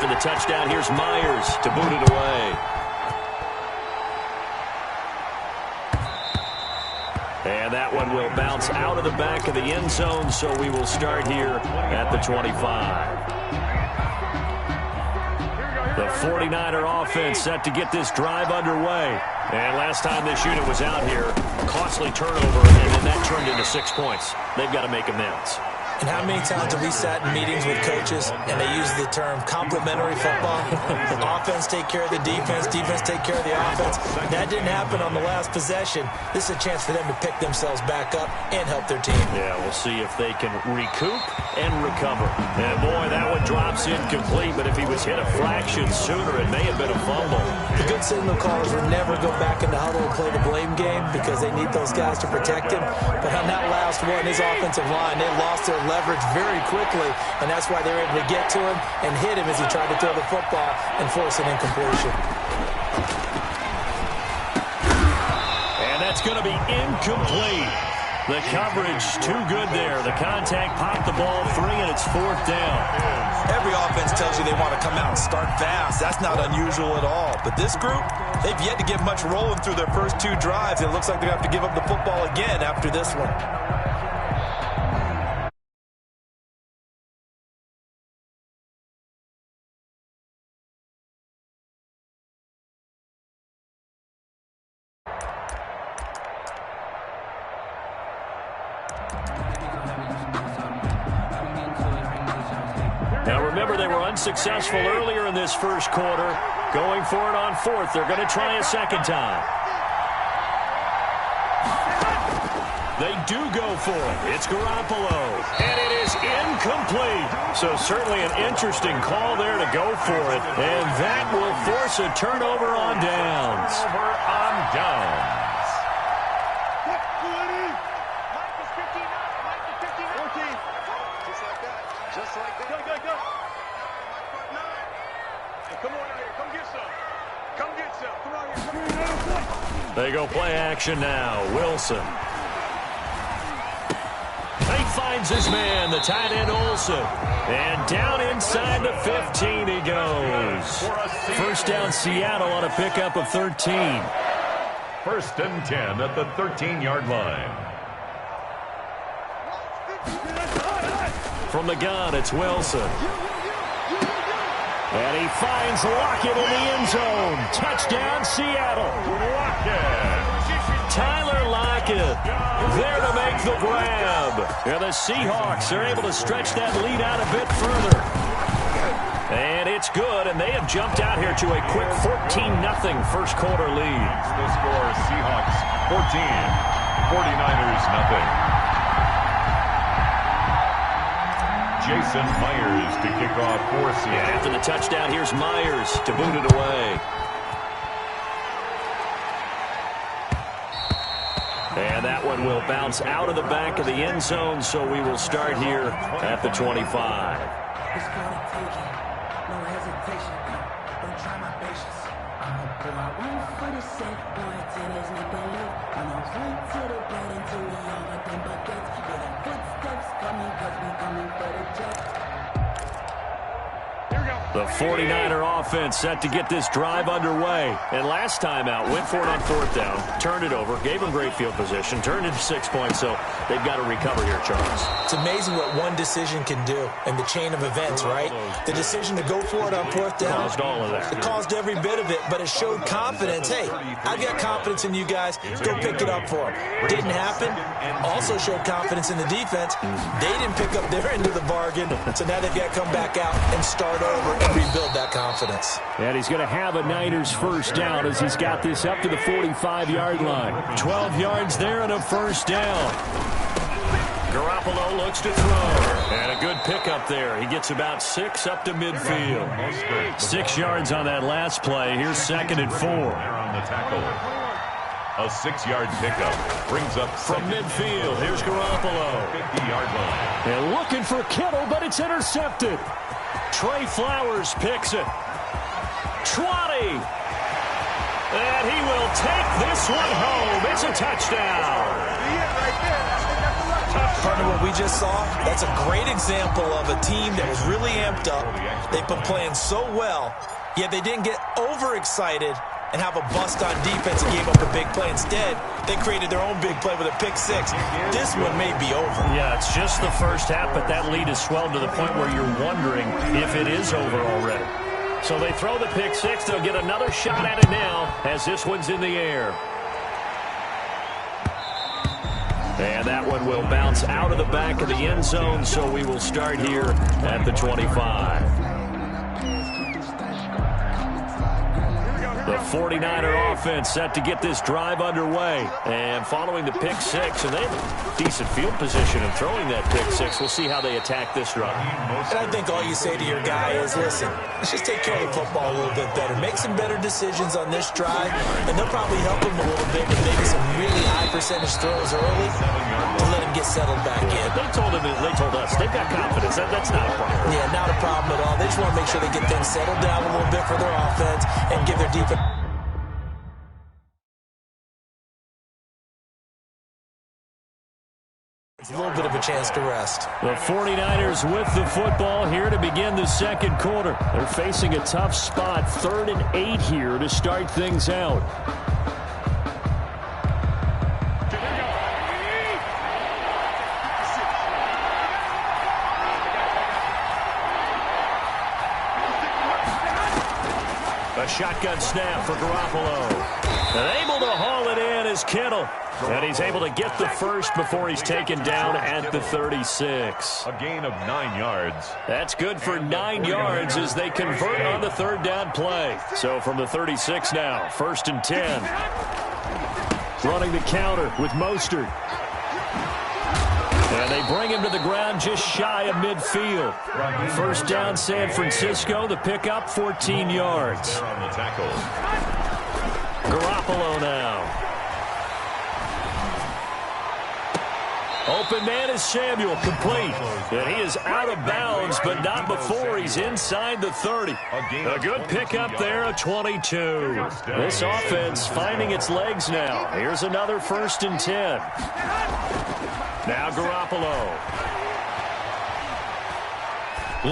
After the touchdown, here's Myers to boot it away. And that one will bounce out of the back of the end zone, so we will start here at the 25. The 49er offense set to get this drive underway. And last time this unit was out here, a costly turnover, and then that turned into 6 points. They've got to make amends. And how many times have we sat in meetings with coaches and they use the term complementary football? Offense take care of the defense, defense take care of the offense. That didn't happen on the last possession. This is a chance for them to pick themselves back up and help their team. Yeah, we'll see if they can recoup and recover. And boy, that one drops incomplete, but if he was hit a fraction sooner, it may have been a fumble. The good signal callers would never go back in the huddle and play the blame game because they need those guys to protect him. But on that last one, his offensive line, they lost their leverage very quickly, and that's why they were able to get to him and hit him as he tried to throw the football and force an incompletion. And that's going to be incomplete. The coverage too good there. The contact popped the ball free, and it's 4th down. Every offense tells you they want to come out and start fast. That's not unusual at all. But this group, they've yet to get much rolling through their first 2 drives. It looks like they're going to have to give up the football again after this one. Now remember, they were unsuccessful earlier in this first quarter. Going for it on 4th. They're going to try a second time. They do go for it. It's Garoppolo. And it is incomplete. So certainly an interesting call there to go for it. And that will force a turnover on downs. Turnover on downs. They go play action now. Wilson. He finds his man, the tight end Olsen. And down inside the 15 he goes. First down Seattle on a pickup of 13. 1st and 10 at the 13-yard line. From the gun, it's Wilson. And he finds Lockett in the end zone. Touchdown, Seattle. Tyler Lockett there to make the grab. And the Seahawks are able to stretch that lead out a bit further. And it's good, and they have jumped out here to a quick 14-0 first quarter lead. The score, Seahawks 14, 49ers nothing. Jason Myers to kick off for Seattle. And after the touchdown, here's Myers to boot it away. And that one will bounce out of the back of the end zone, so we will start here at the 25. It's gonna take it. No hesitation. Don't try my patience. I'ma pull out one for the set. Boy, tennis make me live. I'ma run to the bed until we all got them buckets. Yeah, the footsteps coming, cause we coming for the jet. The 49er offense set to get this drive underway. And last time out, went for it on 4th down, turned it over, gave them great field position, turned into 6 points, so they've got to recover here, Charles. It's amazing what one decision can do in the chain of events, right? The decision to go for it on 4th down. Caused all of that. It caused every bit of it, but it showed confidence. Hey, I've got confidence in you guys. Go pick it up for them. Didn't happen. Also showed confidence in the defense. They didn't pick up their end of the bargain, so now they've got to come back out and start over and rebuild that confidence. And he's going to have a Niners first down as he's got this up to the 45-yard line. 12 yards there and a first down. Garoppolo looks to throw. And a good pickup there. He gets about 6 up to midfield. 6 yards on that last play. Here's 2nd and 4. On the tackle. A 6-yard pickup brings up from midfield. Here's Garoppolo. 50-yard line. And looking for Kittle, but it's intercepted. Trey Flowers picks it. 20. And he will take this one home. It's a touchdown. Partner, what we just saw, that's a great example of a team that was really amped up. They've been playing so well, yet they didn't get overexcited and have a bust on defense and gave up a big play. Instead, they created their own big play with a pick six. This one may be over. Yeah, it's just the first half, but that lead has swelled to the point where you're wondering if it is over already. So they throw the pick six. They'll get another shot at it now as this one's in the air. And that one will bounce out of the back of the end zone, so we will start here at the 25. The 49er offense set to get this drive underway. And following the pick six, and they have decent field position in throwing that pick six. We'll see how they attack this drive. And I think all you say to your guy is, listen, let's just take care of the football a little bit better. Make some better decisions on this drive, and they'll probably help him a little bit with maybe some really high percentage throws early to let him get settled back in. They told us they've got confidence. That's not a problem. Yeah, not a problem at all. They just want to make sure they get things settled down a little bit for their offense and give their defense a little bit of a chance to rest. The 49ers with the football here to begin the second quarter. They're facing a tough spot, 3rd and 8 here to start things out. A shotgun snap for Garoppolo. And able to haul it in is Kittle. And he's able to get the first before he's taken down at the 36. A gain of 9 yards. That's good for 9 yards as they convert on the third down play. So from the 36 now, 1st and 10. Running the counter with Mostert. And they bring him to the ground just shy of midfield. 1st down, San Francisco. The pickup, 14 yards. On the tackle. Garoppolo now. Open man is Samuel, complete. And he is out of bounds, but not before he's inside the 30. A good pickup there, a 22. This offense finding its legs now. Here's another 1st and 10. Now Garoppolo.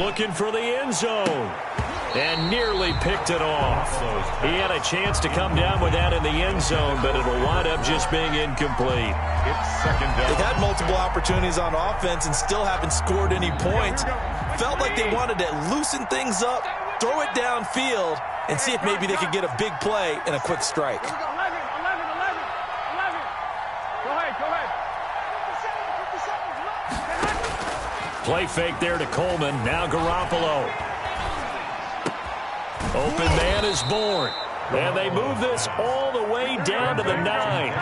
Looking for the end zone. And nearly picked it off. He had a chance to come down with that in the end zone, but it'll wind up just being incomplete. It's 2nd down. They've had multiple opportunities on offense and still haven't scored any points. Felt like they wanted to loosen things up, throw it downfield, and see if maybe they could get a big play and a quick strike. 11. Go ahead. Play fake there to Coleman. Now Garoppolo. Open man is born. And they move this all the way down to the 9.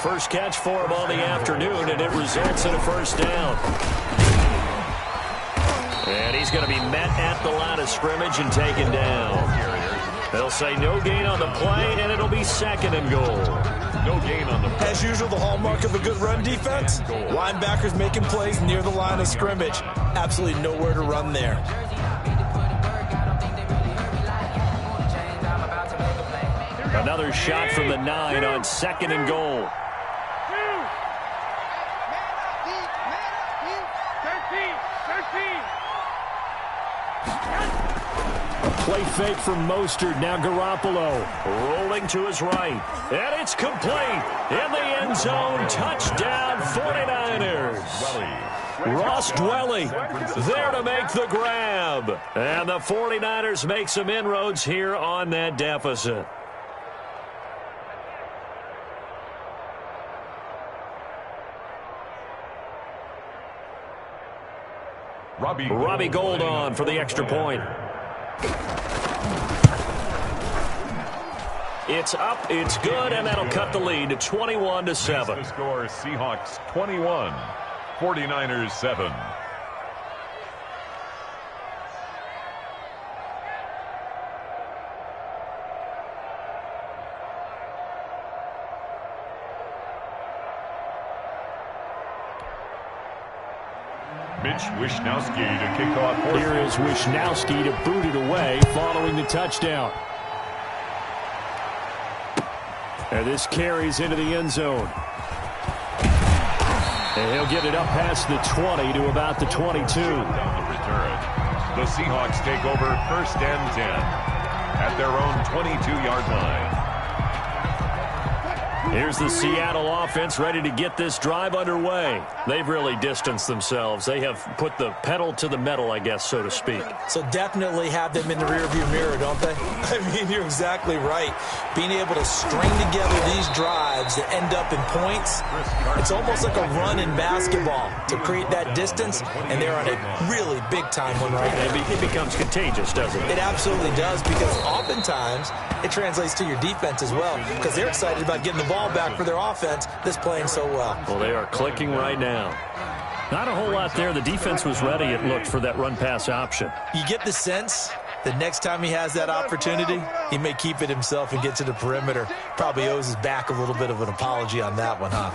First catch for him on the afternoon, and it results in a 1st down. And he's going to be met at the line of scrimmage and taken down. They'll say no gain on the play, and it'll be 2nd and goal. No gain on the play. As usual, the hallmark of a good run defense, linebackers making plays near the line of scrimmage. Absolutely nowhere to run there. Another shot from the 9 on 2nd and goal. 13. Play fake from Mostert. Now Garoppolo rolling to his right. And it's complete. In the end zone. Touchdown 49ers. Ross Dwelly there to make the grab. And the 49ers make some inroads here on that deficit. Robbie Gould on for the extra point. It's up, it's good, and that'll cut the lead to 21-7. The score, Seahawks 21, 49ers 7. Mitch Wishnowsky to kick off. Here is Wishnowsky to boot it away following the touchdown. And this carries into the end zone. And he'll get it up past the 20 to about the 22. Down the return. The Seahawks take over 1st and 10 at their own 22-yard line. Here's the Seattle offense ready to get this drive underway. They've really distanced themselves. They have put the pedal to the metal, I guess, so to speak. So definitely have them in the rearview mirror, don't they? I mean, you're exactly right. Being able to string together these drives that end up in points, it's almost like a run in basketball to create that distance, and they're on a really big-time one right now. It becomes contagious, doesn't it? It absolutely does, because oftentimes it translates to your defense as well, because they're excited about getting the ball back for their offense that's playing so well. Well, they are clicking right now. Not a whole lot there. The defense was ready, it looked, for that run-pass option. You get the sense that next time he has that opportunity, he may keep it himself and get to the perimeter. Probably owes his back a little bit of an apology on that one, huh?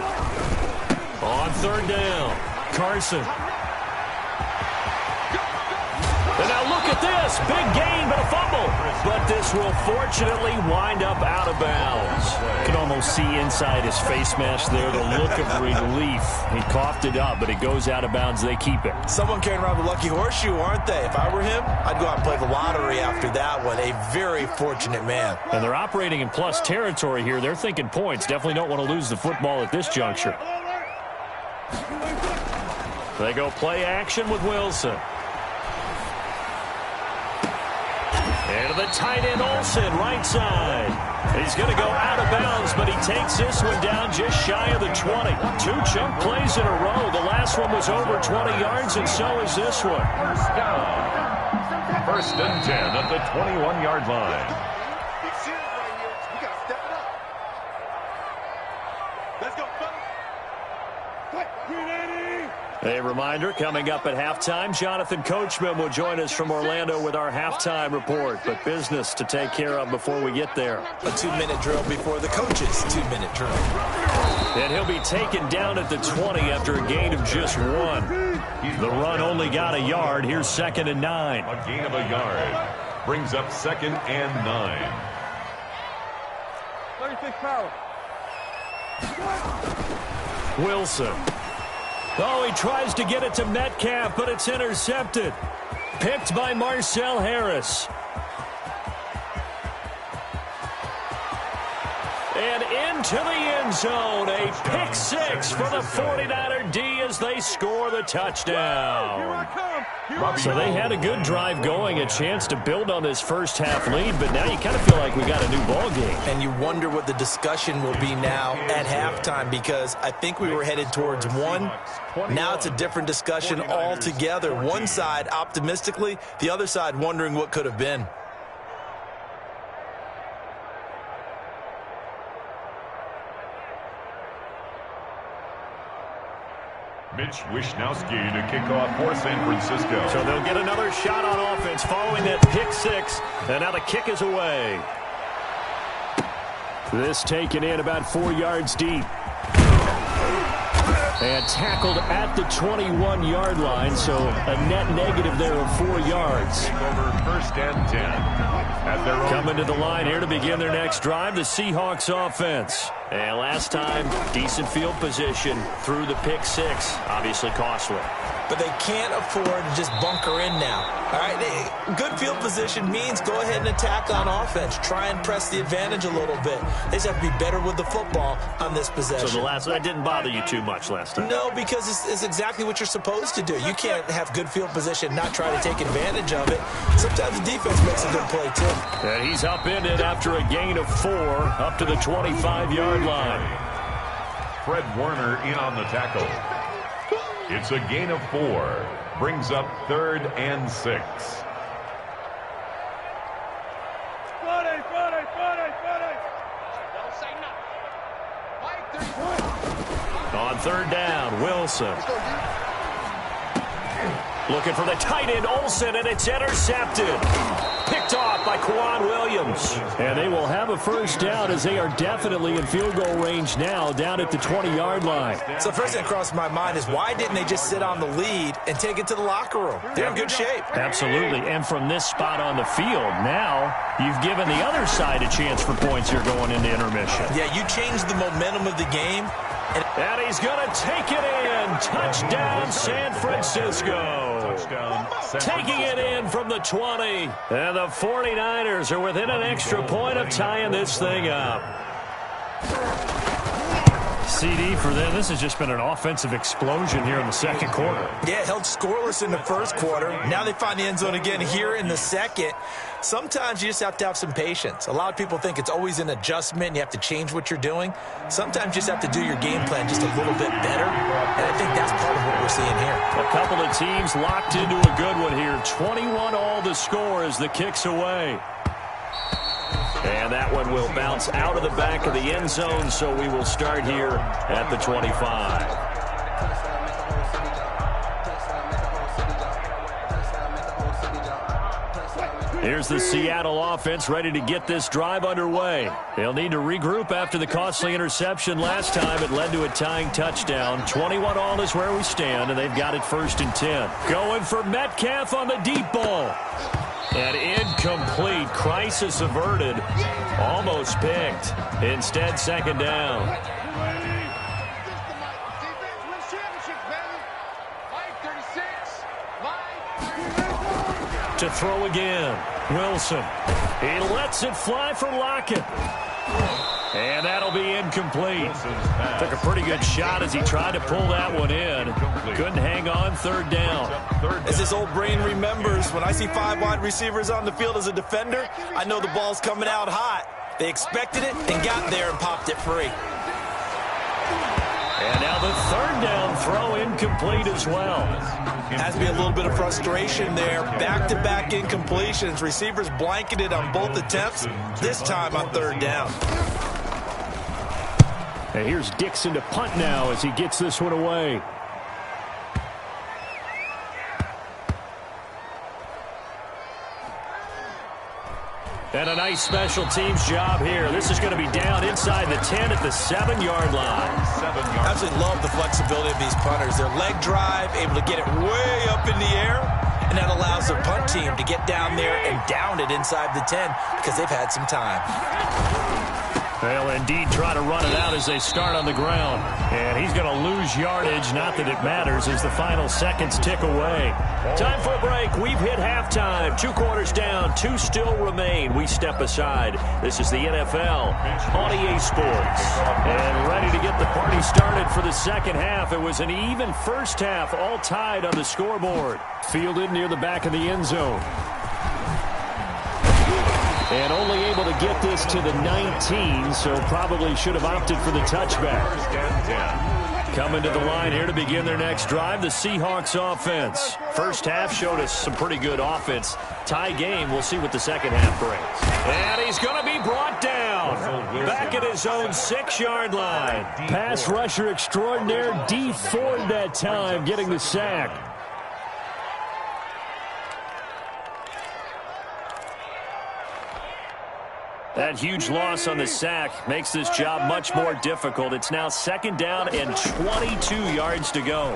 On 3rd down, Carson. And now look at this. Big gain, but a fumble. But this will fortunately wind up out of bounds. You can almost see inside his face mask there the look of relief. He coughed it up, but it goes out of bounds. They keep it. Someone carrying around the lucky horseshoe, aren't they? If I were him, I'd go out and play the lottery after that one. A very fortunate man. And they're operating in plus territory here. They're thinking points. Definitely don't want to lose the football at this juncture. They go play action with Wilson. And the tight end Olsen, right side. He's going to go out of bounds, but he takes this one down just shy of the 20. 2 chunk plays in a row. The last one was over 20 yards, and so is this one. 1st down. 1st and 10 at the 21-yard line. Big series right here. We got to step it up. Let's go, fellas. Quick, 380. A reminder, coming up at halftime, Jonathan Coachman will join us from Orlando with our halftime report. But business to take care of before we get there. A 2-minute drill before the coach's 2-minute drill. And he'll be taken down at the 20 after a gain of just 1. The run only got a yard. Here's 2nd and 9. A gain of a yard brings up 2nd and 9. 36 power. Wilson. Oh, he tries to get it to Metcalf, but it's intercepted. Picked by Marcel Harris. And into the end zone. A pick 6 for the 49er D as they score the touchdown. So they had a good drive going, a chance to build on this first half lead, but now you kind of feel like we got a new ball game. And you wonder what the discussion will be now at halftime, because I think we were headed towards 1. Now it's a different discussion altogether. One side optimistically, the other side wondering what could have been. Mitch Wishnowsky to kick off for San Francisco. So they'll get another shot on offense following that pick 6, and now the kick is away. This taken in about 4 yards deep. And tackled at the 21-yard line, so a net negative there of 4 yards. Over 1st and 10. At their own Coming to the line here to begin their next drive, the Seahawks offense. And last time, decent field position through the pick 6. Obviously costly. But they can't afford to just bunker in now. All right, good field position means go ahead and attack on offense. Try and press the advantage a little bit. They just have to be better with the football on this possession. So that didn't bother you too much last time? No, because it's exactly what you're supposed to do. You can't have good field position, not try to take advantage of it. Sometimes the defense makes a good play, too. And he's upended after a gain of 4 up to the 25-yard line. Fred Warner in on the tackle. It's a gain of 4. Brings up 3rd and 6. On 3rd down, Wilson. Looking for the tight end, Olsen, and it's intercepted. Picked off by Quan Williams. And they will have a first down as they are definitely in field goal range now, down at the 20-yard line. So first thing that crossed my mind is, why didn't they just sit on the lead and take it to the locker room? They're in good shape. Absolutely. And from this spot on the field, now you've given the other side a chance for points here going into intermission. Yeah, you change the momentum of the game And he's going to take it in. Touchdown, San Francisco. Taking it in from the 20. And the 49ers are within an extra point of tying this thing up. CD for them. This has just been an offensive explosion here in the second quarter. Yeah, held scoreless in the first quarter. Now they find the end zone again here in the second. Sometimes you just have to have some patience. A lot of people think it's always an adjustment and you have to change what you're doing. Sometimes you just have to do your game plan just a little bit better, and I think that's part of what we're seeing here. A couple of teams locked into a good one here. 21 all the score as the kick's away. And that one will bounce out of the back of the end zone, so we will start here at the 25. Here's the Seattle offense ready to get this drive underway. They'll need to regroup after the costly interception last time. It led to a tying touchdown. 21 all is where we stand, and they've got it 1st and 10. Going for Metcalf on the deep ball. And incomplete. Crisis averted. Almost picked. Instead, 2nd down. To throw again. Wilson. He lets it fly for Lockett. And that'll be incomplete. Took a pretty good shot as he tried to pull that one in. Couldn't hang on. 3rd down. As his old brain remembers, when I see 5 wide receivers on the field as a defender, I know the ball's coming out hot. They expected it and got there and popped it free. And now the 3rd down throw incomplete as well. Has to be a little bit of frustration there. Back-to-back incompletions. Receivers blanketed on both attempts, this time on 3rd down. And here's Dixon to punt now as he gets this one away. And a nice special teams job here. This is going to be down inside the 10 at the 7-yard line. Absolutely love the flexibility of these punters. Their leg drive, able to get it way up in the air, and that allows their punt team to get down there and down it inside the 10 because they've had some time. They'll indeed try to run it out as they start on the ground. And he's going to lose yardage. Not that it matters as the final seconds tick away. Time for a break. We've hit halftime. 2 quarters down. 2 still remain. We step aside. This is the NFL on EA Sports. And ready to get the party started for the second half. It was an even first half, all tied on the scoreboard. Fielded near the back of the end zone. And only able to get this to the 19, so probably should have opted for the touchback. Coming to the line here to begin their next drive, the Seahawks offense. First half showed us some pretty good offense. Tie game, we'll see what the second half brings. And he's going to be brought down. Back at his own 6-yard line. Pass rusher extraordinaire, D Ford that time, getting the sack. That huge loss on the sack makes this job much more difficult. It's now 2nd down and 22 yards to go.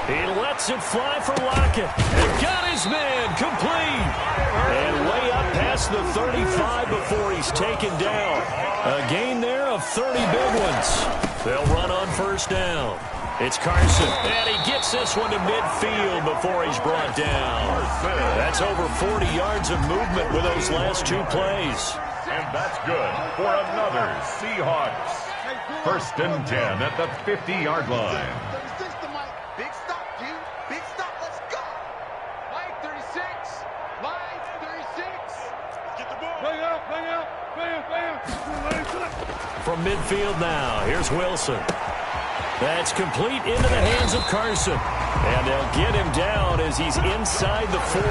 He lets it fly for Lockett. And got his man complete. And way up past the 35 before he's taken down. A gain there of 30 big ones. They'll run on 1st down. It's Carson, and he gets this one to midfield before he's brought down. That's over 40 yards of movement with those last 2 plays. And that's good for another Seahawks. 1st and 10 at the 50-yard line. Big stop, G. Big stop. Let's go. Line 36. Line 36. Get the ball. Bang out. Bang out. Bam, bam. From midfield now, here's Wilson. That's complete into the hands of Carson. And they'll get him down as he's inside the 40.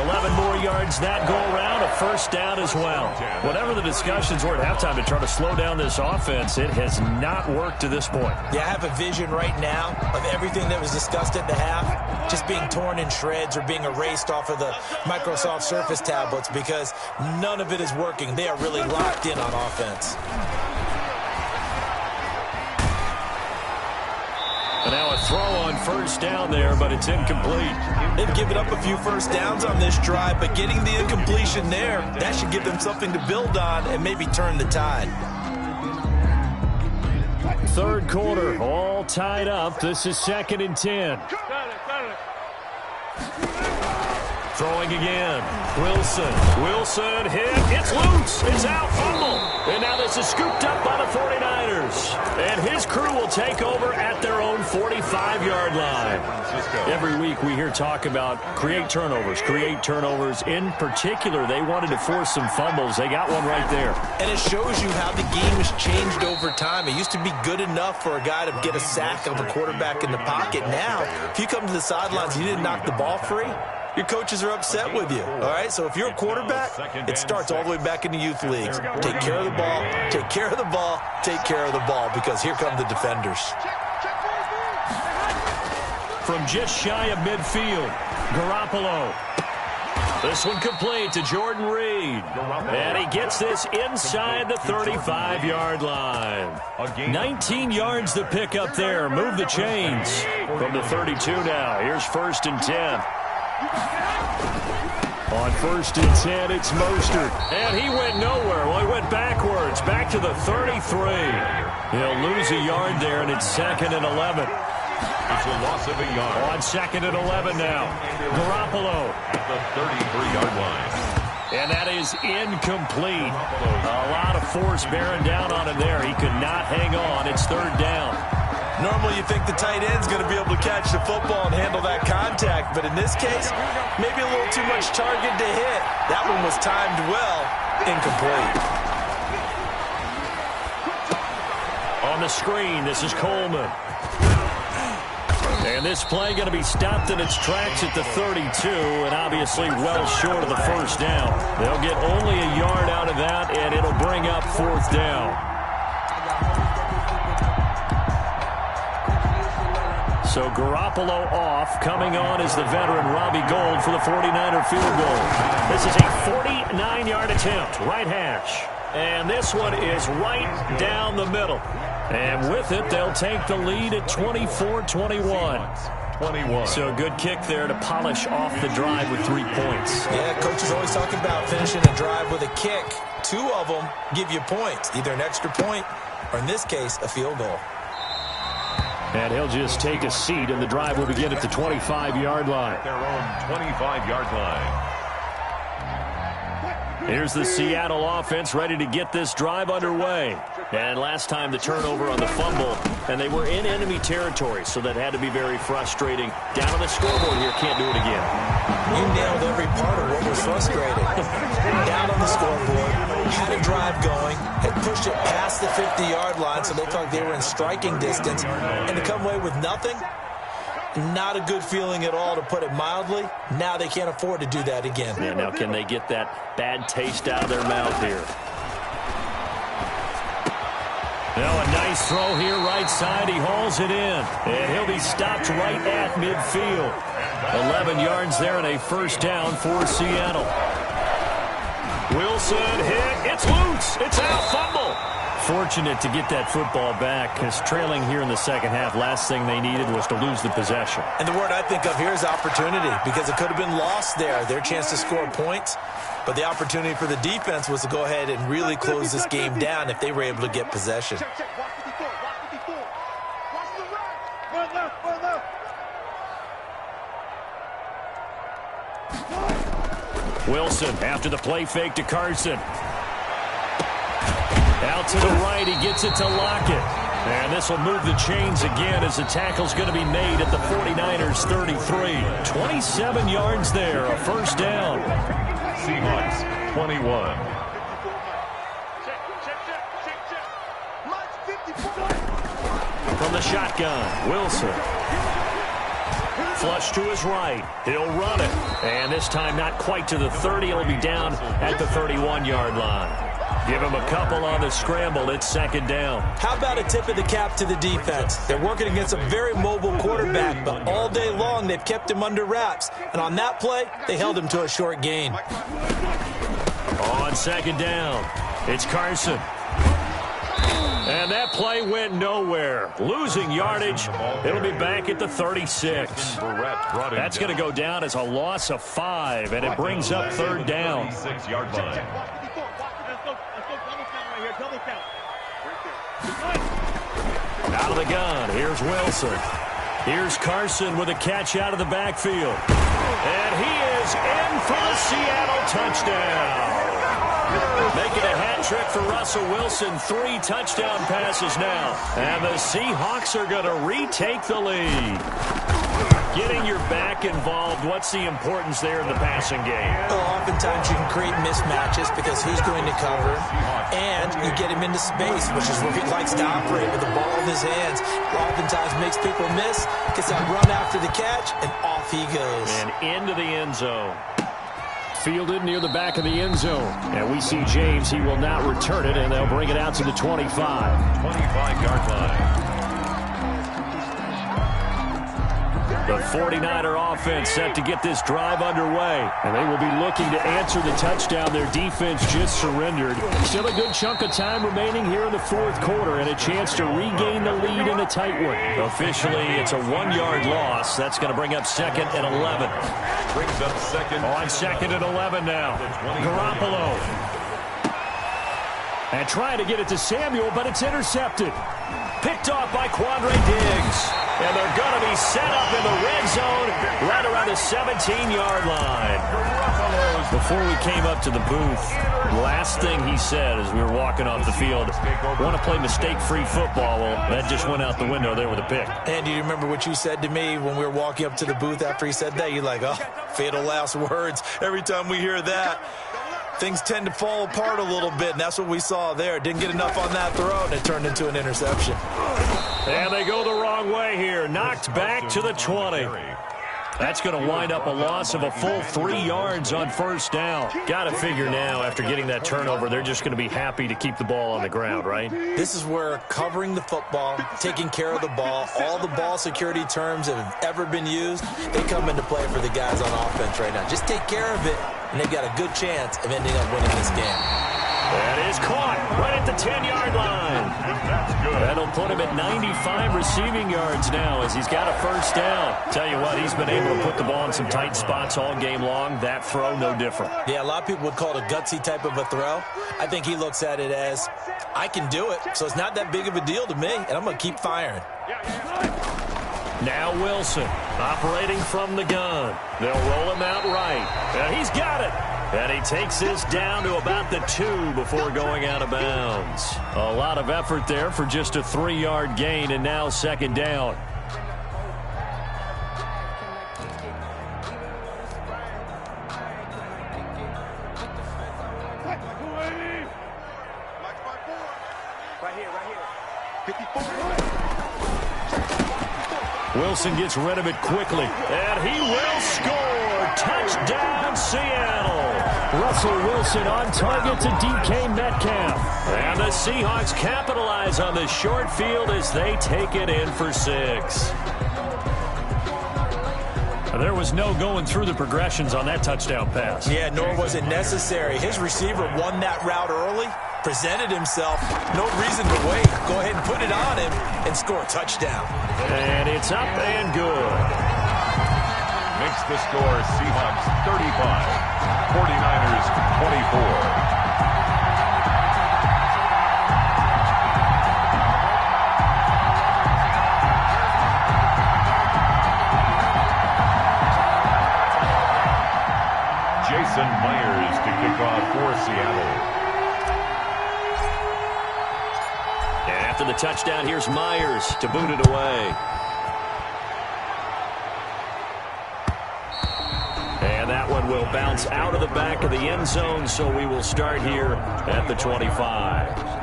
11 more yards that go around, a 1st down as well. Whatever the discussions were at halftime to try to slow down this offense, it has not worked to this point. Yeah, I have a vision right now of everything that was discussed at the half just being torn in shreds or being erased off of the Microsoft Surface tablets because none of it is working. They are really locked in on offense. And now a throw on 1st down there, but it's incomplete. They've given up a few 1st downs on this drive, but getting the incompletion there, that should give them something to build on and maybe turn the tide. Third quarter, all tied up. This is 2nd and 10. Throwing again. Wilson hit. It's loose. It's out. Fumble. And now this is scooped up by the 49ers. And his crew will take over at their own 45-yard line. Every week we hear talk about create turnovers. In particular, they wanted to force some fumbles. They got one right there. And it shows you how the game has changed over time. It used to be good enough for a guy to get a sack of a quarterback in the pocket. Now, if you come to the sidelines and you didn't knock the ball free, your coaches are upset with you, all right? So if you're a quarterback, it starts all the way back in the youth leagues. Take care of the ball, take care of the ball, take care of the ball, because here come the defenders. From just shy of midfield, Garoppolo. This one complete to Jordan Reed. And he gets this inside the 35-yard line. 19 yards to pick up there. Move the chains. From the 32 now. Here's 1st and 10. On 1st and 10, it's Mostert. And he went nowhere. Well, he went backwards. Back to the 33. He'll lose a yard there, and it's 2nd and 11. It's a loss of a yard. On 2nd and 11 now. Garoppolo. At the 33-yard line. And that is incomplete. A lot of force bearing down on him there. He could not hang on. It's 3rd down. Normally you think the tight end's going to be able to catch the football and handle that contact, but in this case, maybe a little too much target to hit. That one was timed well, incomplete. On the screen, this is Coleman. And this play going to be stopped in its tracks at the 32, and obviously well short of the 1st down. They'll get only a yard out of that, and it'll bring up 4th down. So Garoppolo off. Coming on is the veteran Robbie Gould for the 49er field goal. This is a 49-yard attempt, right hash. And this one is right down the middle. And with it, they'll take the lead at 24-21. So a good kick there to polish off the drive with 3 points. Yeah, coaches always talk about finishing a drive with a kick. 2 of them give you points, either an extra point or, in this case, a field goal. And he'll just take a seat, and the drive will begin at the 25-yard line. Their own 25-yard line. Here's the Seattle offense ready to get this drive underway. And last time the turnover on the fumble, and they were in enemy territory, so that had to be very frustrating. Down on the scoreboard here, can't do it again. You nailed every part of what was frustrating. Down on the scoreboard, had a drive going, had pushed it past the 50-yard line, so they felt like they were in striking distance, and to come away with nothing, not a good feeling at all, to put it mildly. Now they can't afford to do that again. Yeah, now can they get that bad taste out of their mouth here? Now a nice throw here, right side. He hauls it in, and he'll be stopped right at midfield. 11 yards there and a 1st down for Seattle. Wilson hit. It's loose. It's out. Fumble. Fortunate to get that football back, because trailing here in the second half, last thing they needed was to lose the possession. And the word I think of here is opportunity, because it could have been lost there, their chance to score points. But the opportunity for the defense was to go ahead and really close this game down if they were able to get possession. Wilson after the play fake to Carson. Out to the right, he gets it to Lockett. And this will move the chains again as the tackle's going to be made at the 49ers 33. 27 yards there, a 1st down. Seahawks 21. From the shotgun, Wilson. Flush to his right. He'll run it. And this time not quite to the 30. It'll be down at the 31-yard line. Give him a couple on the scramble. It's 2nd down. How about a tip of the cap to the defense? They're working against a very mobile quarterback, but all day long they've kept him under wraps. And on that play, they held him to a short gain. On 2nd down, it's Carson. And that play went nowhere. Losing yardage. It'll be back at the 36. That's going to go down as a loss of 5, and it brings up 3rd down. 36-yard line. Out of the gun, here's Wilson. Here's Carson with a catch out of the backfield. And he is in for the Seattle touchdown. Making a hat trick for Russell Wilson. 3 touchdown passes now. And the Seahawks are going to retake the lead. Getting your back involved, what's the importance there in the passing game? Well, oftentimes you can create mismatches because who's going to cover, and you get him into space, which is where he likes to operate with the ball in his hands. Oftentimes makes people miss, gets that run after the catch, and off he goes. And into the end zone. Fielded near the back of the end zone. And we see James. He will not return it, and they'll bring it out to the 25. 25-yard line. The 49er offense set to get this drive underway. And they will be looking to answer the touchdown. Their defense just surrendered. Still a good chunk of time remaining here in the fourth quarter and a chance to regain the lead in a tight one. Officially, it's a 1-yard loss. That's going to bring up 2nd and 11. Brings up second. On 2nd and 11 now. Garoppolo. And trying to get it to Samuel, but it's intercepted. Picked off by Quandre Diggs. And they're going to be set up in the red zone right around the 17-yard line. Before we came up to the booth, last thing he said as we were walking off the field, want to play mistake-free football. Well, that just went out the window there with a pick. And do you remember what you said to me when we were walking up to the booth after he said that? You're like, oh, fatal last words. Every time we hear that, things tend to fall apart a little bit, and that's what we saw there. Didn't get enough on that throw, and it turned into an interception. And they go the wrong way here. Knocked back to the 20. That's going to wind up a loss of a full 3 yards on first down. Got to figure now, after getting that turnover, they're just going to be happy to keep the ball on the ground, right? This is where covering the football, taking care of the ball, all the ball security terms that have ever been used, they come into play for the guys on offense right now. Just take care of it, and they've got a good chance of ending up winning this game. That is caught right at the 10-yard line. That'll put him at 95 receiving yards now as he's got a first down. Tell you what, he's been able to put the ball in some tight spots all game long. That throw, no different. Yeah, a lot of people would call it a gutsy type of a throw. I think he looks at it as, I can do it, so it's not that big of a deal to me, and I'm going to keep firing. Now Wilson, operating from the gun. They'll roll him out right. And he's got it. And he takes this down to about the 2 before going out of bounds. A lot of effort there for just a 3-yard gain, and now 2nd down. Wilson gets rid of it quickly, and he will score. Touchdown, Seattle. Russell Wilson on target to DK Metcalf. And the Seahawks capitalize on the short field as they take it in for 6. There was no going through the progressions on that touchdown pass. Yeah, nor was it necessary. His receiver won that route early, presented himself. No reason to wait. Go ahead and put it on him and score a touchdown. And it's up and good. Makes the score Seahawks 35, 49ers 24. Jason Myers to kick off for Seattle. And after the touchdown, here's Myers to boot it away. And that one will bounce out of the back of the end zone, so we will start here at the 25.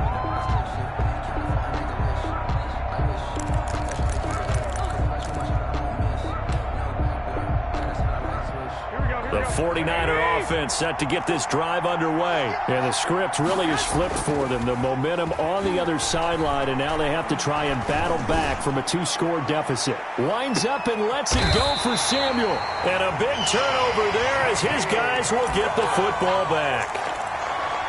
The 49er offense set to get this drive underway. And the script really is flipped for them. The momentum on the other sideline, and now they have to try and battle back from a 2-score deficit. Winds up and lets it go for Samuel. And a big turnover there as his guys will get the football back.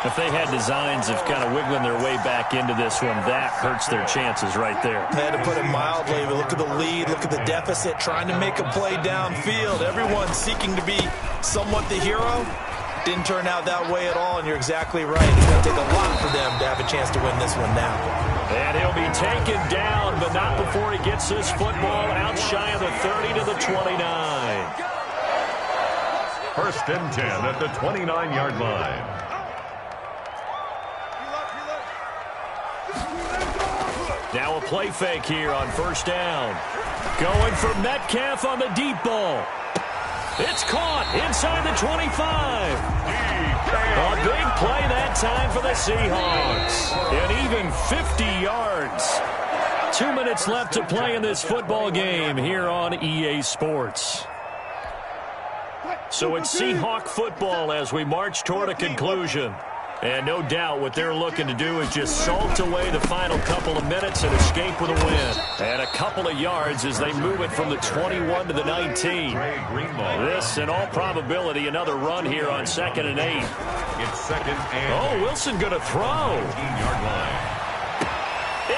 If they had designs of kind of wiggling their way back into this one, that hurts their chances right there. They had to put it mildly, but look at the lead, look at the deficit, trying to make a play downfield. Everyone seeking to be somewhat the hero. Didn't turn out that way at all, and you're exactly right. It's going to take a lot for them to have a chance to win this one now. And he'll be taken down, but not before he gets this football out shy of the 30 to the 29. First and 10 at the 29-yard line. Now a play fake here on first down. Going for Metcalf on the deep ball. It's caught inside the 25. A big play that time for the Seahawks. And even 50 yards. 2 minutes left to play in this football game here on EA Sports. So it's Seahawk football as we march toward a conclusion. And no doubt what they're looking to do is just salt away the final couple of minutes and escape with a win. And a couple of yards as they move it from the 21 to the 19. This, in all probability, another run here on 2nd and 8. It's 2nd and Oh, Wilson going to throw. 18-yard line.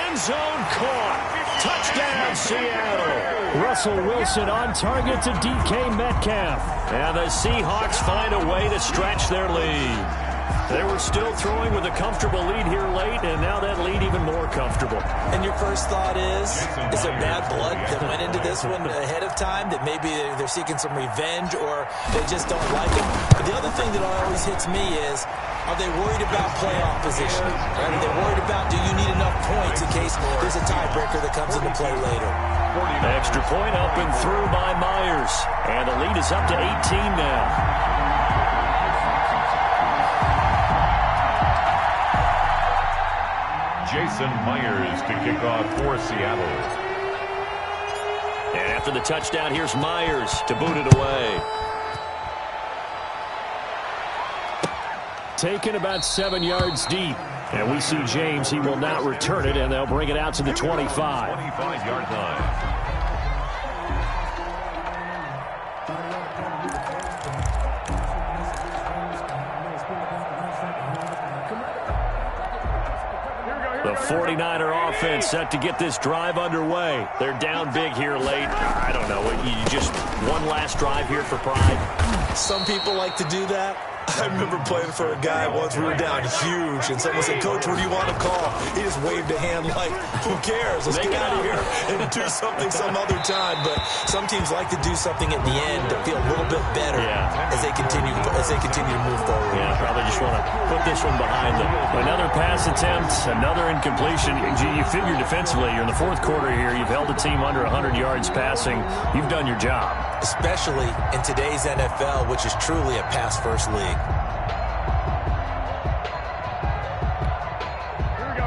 End zone caught. Touchdown, Seattle. Russell Wilson on target to DK Metcalf. And the Seahawks find a way to stretch their lead. They were still throwing with a comfortable lead here late, and now that lead even more comfortable. And your first thought is there bad blood that went into this one ahead of time, that maybe they're seeking some revenge or they just don't like him? But the other thing that always hits me is, are they worried about playoff position? Right? Are they worried about, do you need enough points in case there's a tiebreaker that comes into play later? Extra point up and through by Myers. And the lead is up to 18 now. Jason Myers to kick off for Seattle. And after the touchdown, here's Myers to boot it away. Taken about 7 yards deep. And we see James, he will not return it, and they'll bring it out to the 25. 25-yard line. The 49er offense set to get this drive underway. They're down big here late. I don't know. You just one last drive here for pride. Some people like to do that. I remember playing for a guy once. We were down huge, and someone said, "Coach, what do you want to call?" He just waved a hand like, "Who cares? Let's get out of here and do something some other time." But some teams like to do something at the end to feel a little bit better as they continue to move forward. Yeah, probably just want to put this one behind them. Another pass attempt, another incompletion. You figure defensively, you're in the fourth quarter here. You've held a team under 100 yards passing. You've done your job. Especially in today's NFL, which is truly a pass-first league.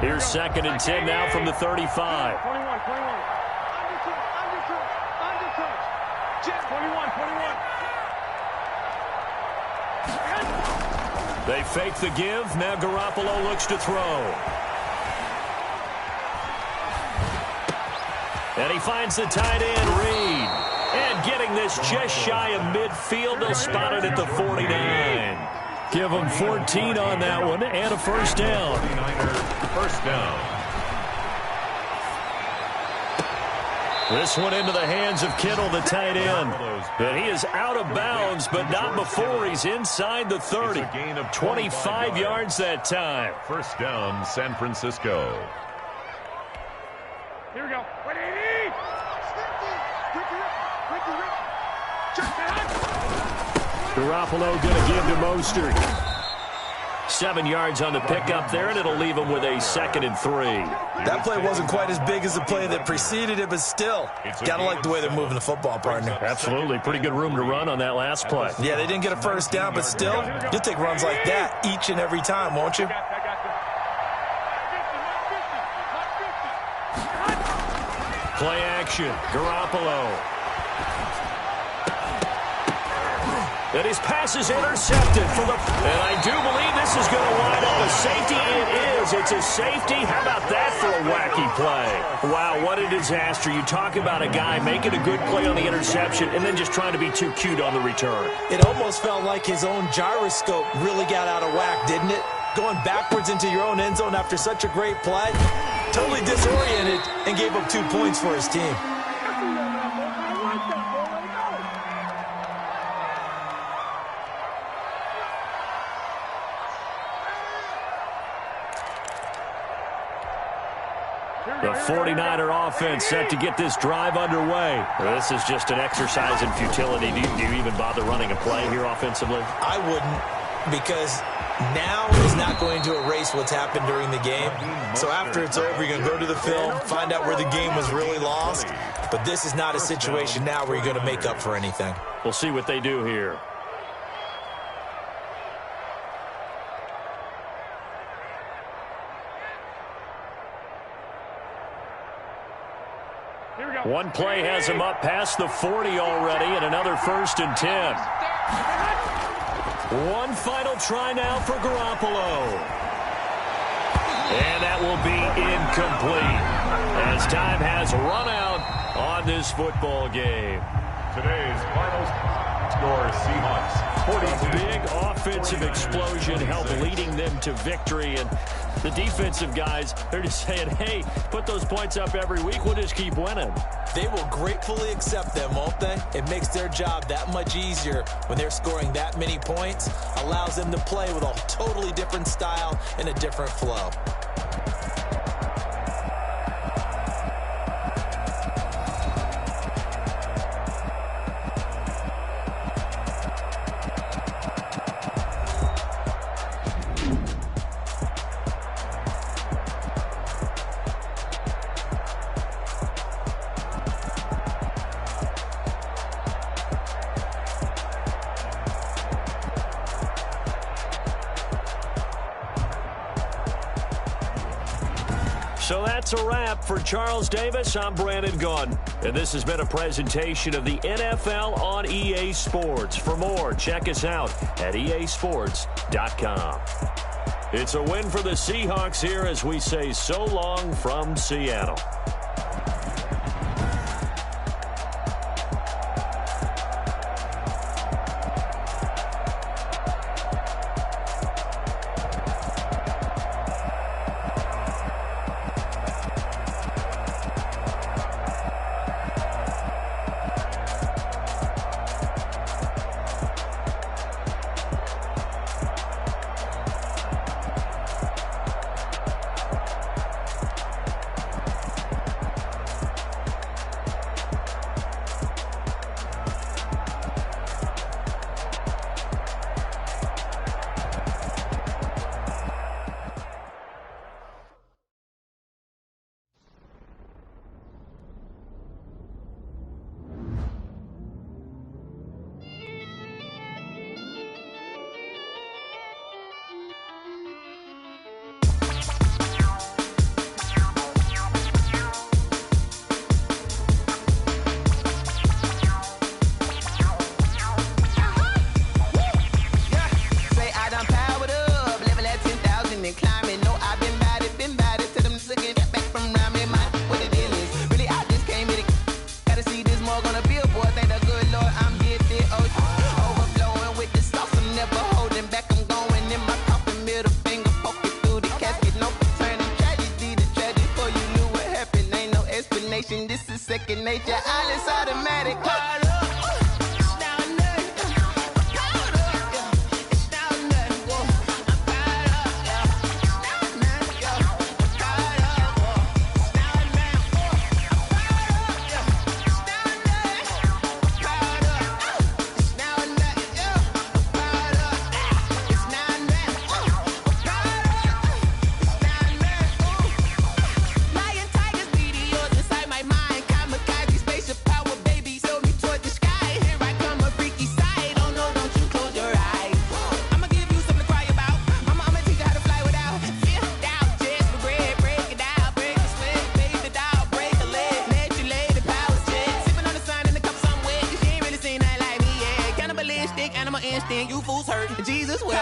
Here's 2nd and 10 now from the 35. 21. They fake the give. Now Garoppolo looks to throw. And he finds the tight end, Reed. And getting this just shy of midfield, they'll spot it at the 49. Give them 14 on that one and a first down. 49er, first down. This one into the hands of Kittle, the tight end. And he is out of bounds, but not before he's inside the 30. 25 yards that time. First down, San Francisco. Here we go. 180. Garoppolo going to give to Mostert. 7 yards on the pickup there, and it'll leave him with a 2nd and 3. That play wasn't quite as big as the play that preceded it, but still, gotta like the way they're moving the football, partner. Absolutely. Pretty good room to run on that last play. Yeah, they didn't get a first down, but still, you'll take runs like that each and every time, won't you? Play action. Garoppolo. And his pass is intercepted for the... And I do believe this is going to wind up a safety. It is. It's a safety. How about that for a wacky play? Wow, what a disaster. You talk about a guy making a good play on the interception and then just trying to be too cute on the return. It almost felt like his own gyroscope really got out of whack, didn't it? Going backwards into your own end zone after such a great play. Totally disoriented and gave up 2 points for his team. The 49er offense set to get this drive underway. This is just an exercise in futility. Do you even bother running a play here offensively? I wouldn't, because now is not going to erase what's happened during the game. So after it's over, you're going to go to the film, find out where the game was really lost. But this is not a situation now where you're going to make up for anything. We'll see what they do here. One play has him up past the 40 already, and another 1st and 10. One final try now for Garoppolo. And that will be incomplete as time has run out on this football game. Today's final score, Seahawks 42. Big offensive explosion helped leading them to victory, and the defensive guys, they're just saying, hey, put those points up every week, we'll just keep winning. They will gratefully accept them, won't they? It makes their job that much easier when they're scoring that many points, allows them to play with a totally different style and a different flow. So that's a wrap for Charles Davis. I'm Brandon Gunn, and this has been a presentation of the NFL on EA Sports. For more, check us out at easports.com. It's a win for the Seahawks here as we say so long from Seattle. Second nature, all is automatic. You fools hurt. Jesus will.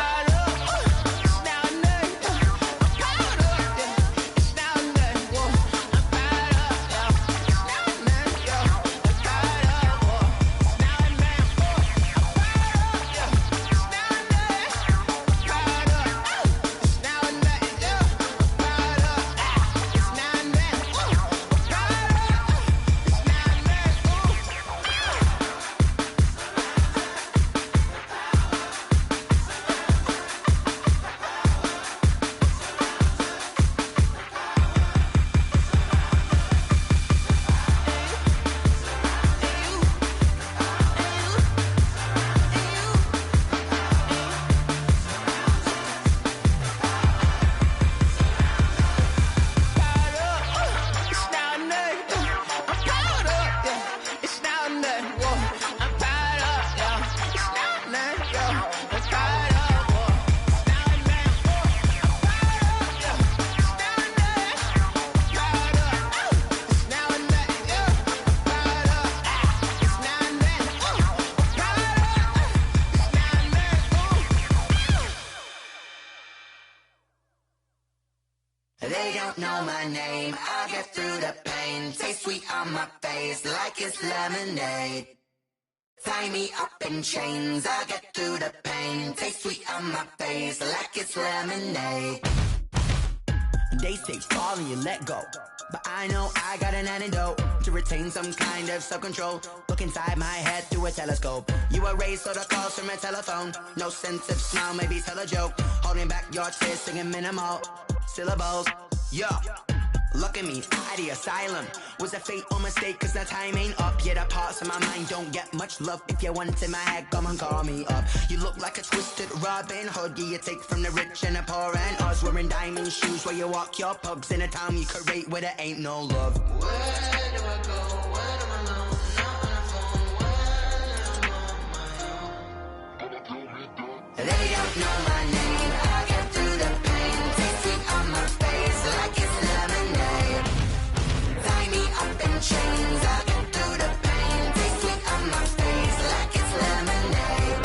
They don't know my name, I get through the pain. Taste sweet on my face like it's lemonade. Tie me up in chains, I get through the pain. Taste sweet on my face like it's lemonade. They say fall and you let go, but I know I got an antidote to retain some kind of self-control. Look inside my head through a telescope. You erase all the calls from a telephone. No sense of smile, maybe tell a joke. Holding back your tears, singing minimal syllables. Yeah, look at me, out of the asylum. Was a fate or mistake, cause the time ain't up. Yeah, the parts of my mind don't get much love. If you want in my head, come and call me up. You look like a twisted Robin Hood. Yeah, you take from the rich and the poor and us. Wearing diamond shoes where you walk your pugs. In a town you create where there ain't no love. Where do I go? When I'm alone? Not on the phone. When I'm on my own. They don't know my name. I get through the pain. Taste sweet on my face like it's lemonade. Tie me up in chains. I get through the pain. Taste sweet on my face like it's lemonade.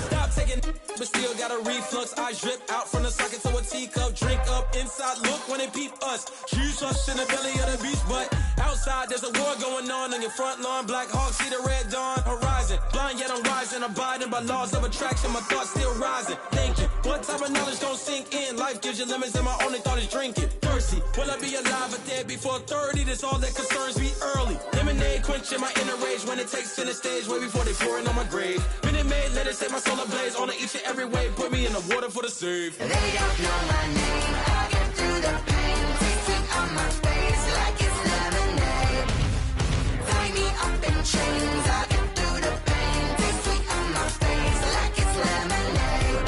Stop taking, but still got a reflux. I drip out from the socket to a teacup. Drink up inside, look when they peep us. Huge us in the belly of the beast, but outside there's a war going on your front lawn. Black Hawk, see the red dawn horizon. Blind yet I'm rising, abiding by laws of attraction. My thoughts still rising, thinking what type of knowledge gon' sink in? Life gives you lemons and my only thought is drinking. Thirsty, will I be alive or dead before 30? That's all that concerns me early. Lemonade quenching my inner rage when it takes to the stage way before they pour it on my grave. Minute Maid, let it set my soul ablaze on each and every way. Put me in the water for the save. They don't know my name, I get through the pain. Taste sweet on my face like it's lemonade. Tie me up in chains, I get through the pain. Taste sweet on my face like it's lemonade.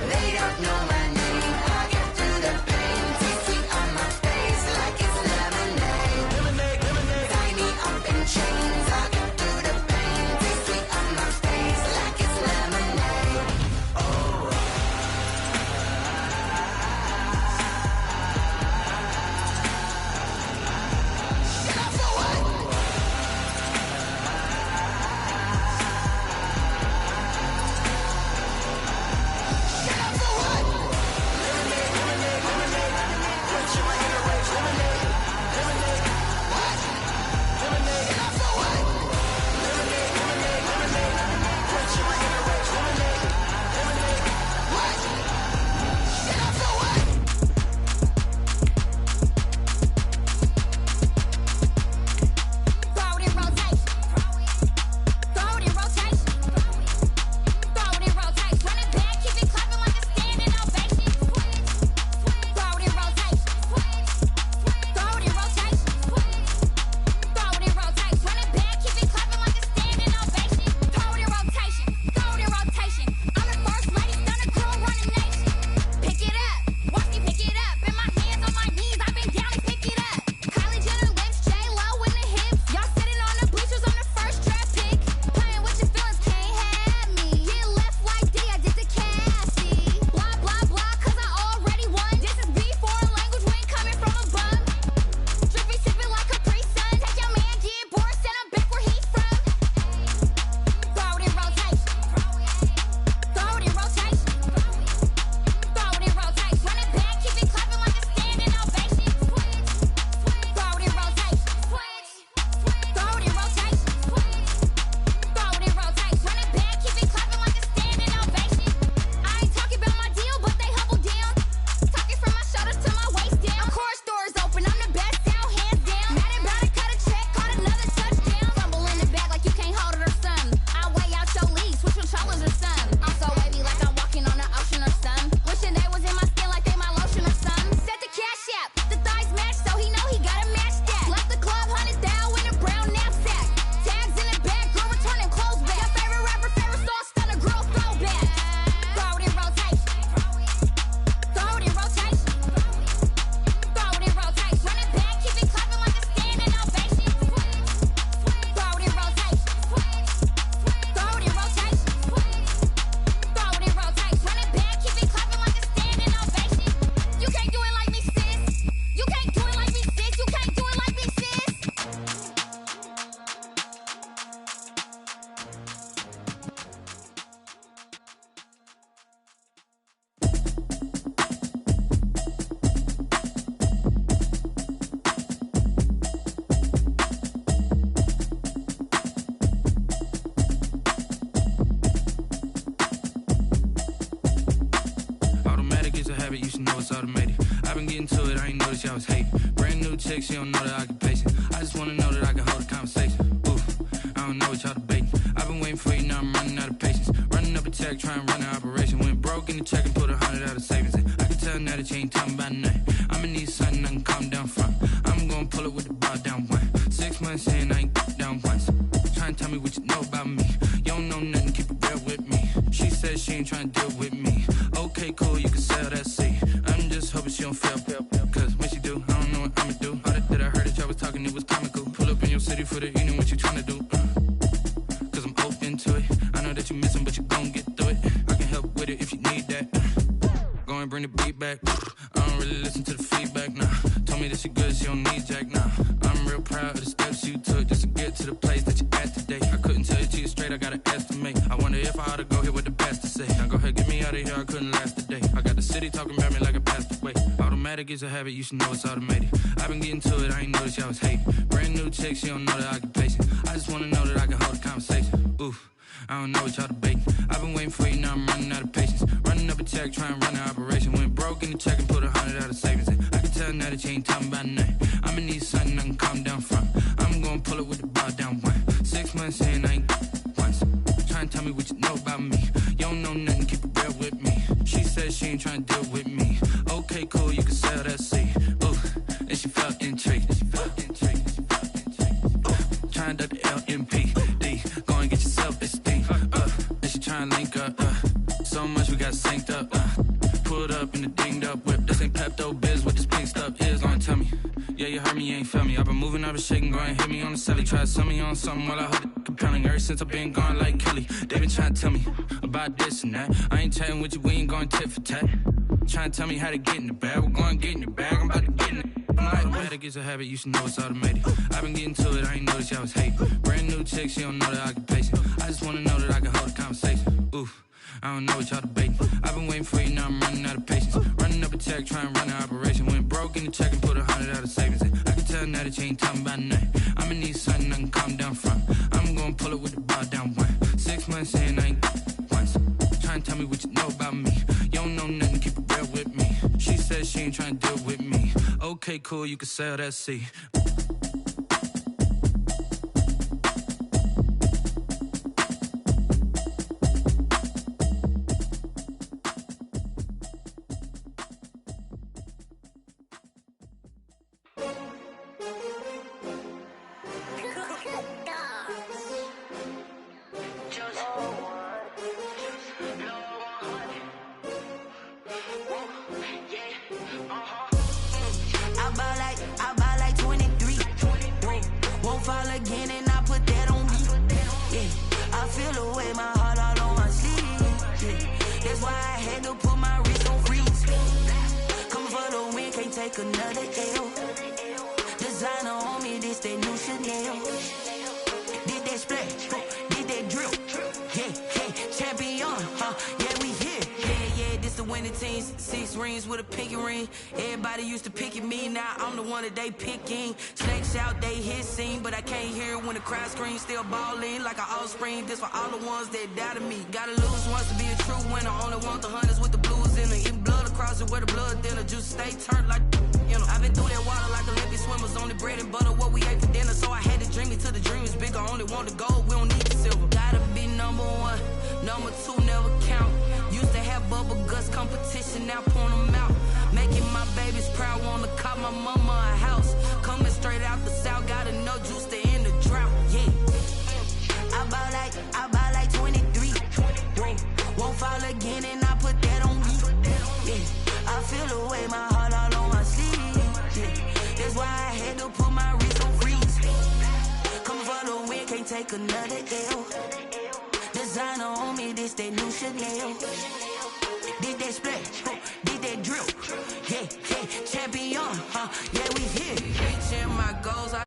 They don't know my name, I get through the pain. Taste sweet on my face like it's lemonade. Lemonade, lemonade. Tie me up in chains, I get through the pain. Taste sweet on my face like it's lemonade. Oh. been getting to it, I ain't noticed y'all was hating. Brand new chick, she don't know the occupation. I just wanna know that I can hold a conversation. Oof, I don't know what y'all debating. I've been waiting for you, now I'm running out of patience. Running up a check, trying to run an operation. Went broke in the check and put 100 out of savings in. I can tell now that you ain't talking about nothing. I'ma need something I can calm down from. I'm gonna pull it with the bar down one. 6 months in, I ain't down once. Trying to tell me what you know about me. You don't know nothing, keep it real with me. She said she ain't trying to deal with me. Okay, cool, you can sell that seat. I'm just hoping she don't fail. Cause when she do, I don't know what I'ma do. All that I heard that y'all was talking, it was comical. Pull up in your city for the evening, what you trying to do? Cause I'm open to it. I know that you missing, but you gon' get through it. I can help with it if you need that. Go and bring the beat back. I don't really listen to the feedback, nah. Told me that she good, she don't need jack, nah. I'm real proud of the steps you took just to get to the place that you at today. I couldn't tell you to you straight, I gotta estimate. I wonder if I ought to go here with the pastor say. Now go ahead, get me out of here, I couldn't last a day. I got the city talking about me like I passed away. Automatic is a habit, you should know it's automated. I've been getting to it, I ain't noticed y'all was hating. Brand new chick, she don't know the occupation. I just wanna know that I can hold a conversation. Oof, I don't know what y'all debating. I've been waiting for you, now I'm running out of patience. Running up a check, trying to run an operation. Went broke in the check and put 100 out of savings in. I can tell now that you ain't talking about nothing. I'ma need something I can calm down from. I'm gonna pull it with the bar down one. 6 months in, I ain't once. Trying to tell me what you know about me. You don't know nothing, keep it real with me. She said she ain't trying to deal with me. Okay, cool, you can sell that seat. Ooh, and she felt intrigued. Trying to the LMPD. Go and get your self-esteem. And she trying to link up. So much we got synced up. Pulled up in the dinged up whip. This ain't Pepto-Biz, what this pink stuff is. Gonna tell me. Yeah, you heard me, you ain't felt me. I've been moving, I've been shaking, go and hit me on the celly. Try to sell me on something while I hold it compelling. Ever since I've been gone like Kelly, they been trying to tell me about this and that. I ain't chatting with you, we ain't going tit for tat. Trying to tell me how to get in the bag, we're going to get in the bag, I'm about to get in it. Automatic is a habit, you should know it's automated. I've been getting to it, I ain't noticed y'all was hating. Brand new chick, she don't know the occupation. I just wanna know that I can hold a conversation. Oof, I don't know what y'all debating. I've been waiting for you, now I'm running out of patience. Running up a check, trying to run an operation. Went broke in the check and put 100 out of savings in. I can tell now that you ain't talking about nothing. I'ma need something I can calm down from. I'm gonna pull it with the bar down one. 6 months in, I ain't once. Trying to tell me what you know about me. You don't know nothing, keep it real with me. She said she ain't trying to deal with me. Okay, cool, you can sell that seat. Another L. Designer on me, this that new Chanel. Did that splash, did that drill. Yeah, champion, yeah, we here. Yeah, this the winning team. 6 rings with a pinky ring. Everybody used to pick at me, now I'm the one that they picking. Snakes out, they hit scene, but I can't hear it when the crowd screams. Still ballin' like an offspring. This for all the ones that doubted me. Gotta lose once to be a true winner. Only want the hunters with the blues in it. Even blood across it where the blood thinner. Juice stay turned like, you know. I've been through that water like Olympic swimmers. Only bread and butter, what we ate for dinner. So I had to dream it till the dream is bigger. Only want the gold, we don't need the silver. Gotta be number 1, number 2 never count. Used to have bubble guts competition, now point them out. Making my babies proud, wanna cop my mama a house. Coming straight out the south, gotta know juice to end the drought, yeah. I buy like 23. Won't fall again and I put that on me. Yeah, I feel the way, my heart all on my sleeve. Yeah, that's why I had to put my wrist on freeze. Come for the win, can't take another L. Designer on me, this that new Chanel. Did that splash, did that drill. Yeah, champion, yeah, we here. Reaching my goals.